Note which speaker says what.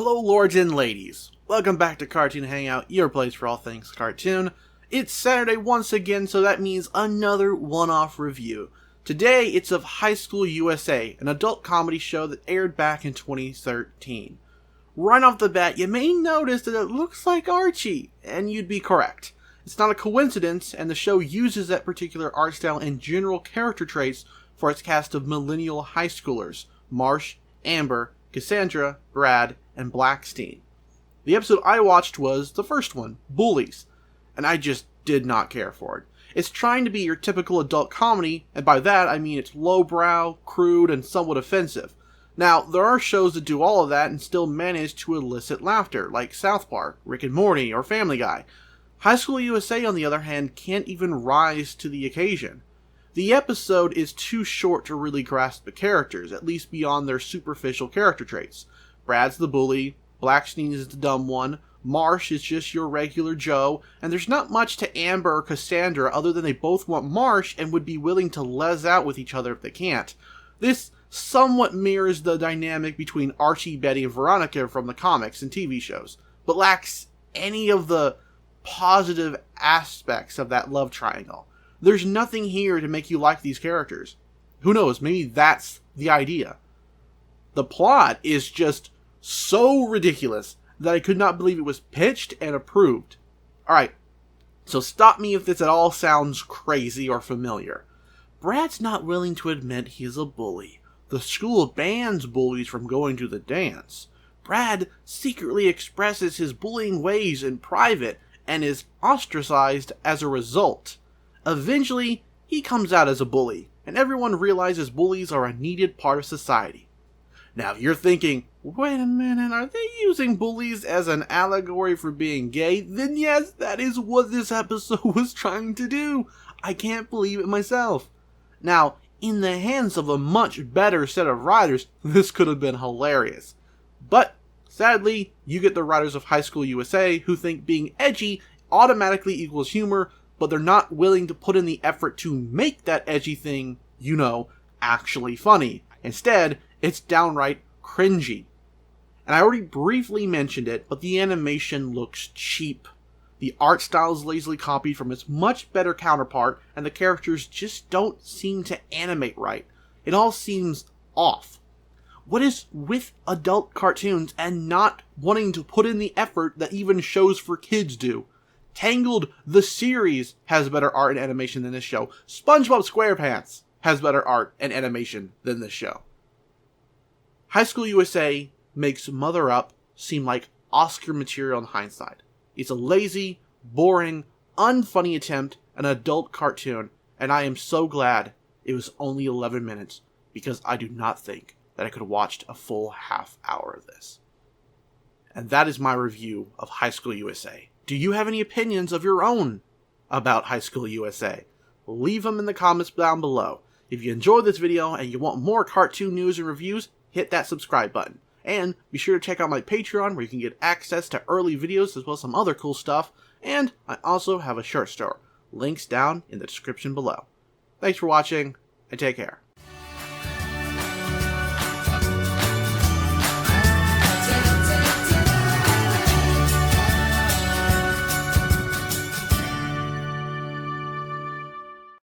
Speaker 1: Hello lords and ladies, welcome back to Cartoon Hangout, your place for all things cartoon. It's Saturday once again, so that means another one-off review. Today it's of High School USA, an adult comedy show that aired back in 2013. Right off the bat, you may notice that it looks like Archie, and you'd be correct. It's not a coincidence, and the show uses that particular art style and general character traits for its cast of millennial high schoolers, Marsh, Amber, Cassandra, Brad, and Blackstein. The episode I watched was the first one, Bullies, and I just did not care for it. It's trying to be your typical adult comedy, and by that I mean it's lowbrow, crude, and somewhat offensive. Now, there are shows that do all of that and still manage to elicit laughter, like South Park, Rick and Morty, or Family Guy. High School USA, on the other hand, can't even rise to the occasion. The episode is too short to really grasp the characters, at least beyond their superficial character traits. Brad's the bully, Blackstein is the dumb one, Marsh is just your regular Joe, and there's not much to Amber or Cassandra other than they both want Marsh and would be willing to les out with each other if they can't. This somewhat mirrors the dynamic between Archie, Betty, and Veronica from the comics and TV shows, but lacks any of the positive aspects of that love triangle. There's nothing here to make you like these characters. Who knows, maybe that's the idea. The plot is just so ridiculous that I could not believe it was pitched and approved. Alright, so stop me if this at all sounds crazy or familiar. Brad's not willing to admit he is a bully. The school bans bullies from going to the dance. Brad secretly expresses his bullying ways in private and is ostracized as a result. Eventually, he comes out as a bully, and everyone realizes bullies are a needed part of society. Now, if you're thinking, wait a minute, are they using bullies as an allegory for being gay? Then yes, that is what this episode was trying to do. I can't believe it myself. Now, in the hands of a much better set of writers, this could have been hilarious. But, sadly, you get the writers of High School USA who think being edgy automatically equals humor, but they're not willing to put in the effort to make that edgy thing, actually funny. Instead, it's downright cringy. And I already briefly mentioned it, but the animation looks cheap. The art style is lazily copied from its much better counterpart, and the characters just don't seem to animate right. It all seems off. What is with adult cartoons and not wanting to put in the effort that even shows for kids do? Tangled, the series, has better art and animation than this show. SpongeBob SquarePants has better art and animation than this show. High School USA makes Mother Up seem like Oscar material in hindsight. It's a lazy, boring, unfunny attempt at an adult cartoon, and I am so glad it was only 11 minutes, because I do not think that I could have watched a full half hour of this. And that is my review of High School USA. Do you have any opinions of your own about High School USA? Leave them in the comments down below. If you enjoyed this video and you want more cartoon news and reviews, hit that subscribe button. And be sure to check out my Patreon where you can get access to early videos as well as some other cool stuff. And I also have a shirt store. Links down in the description below. Thanks for watching, and take care.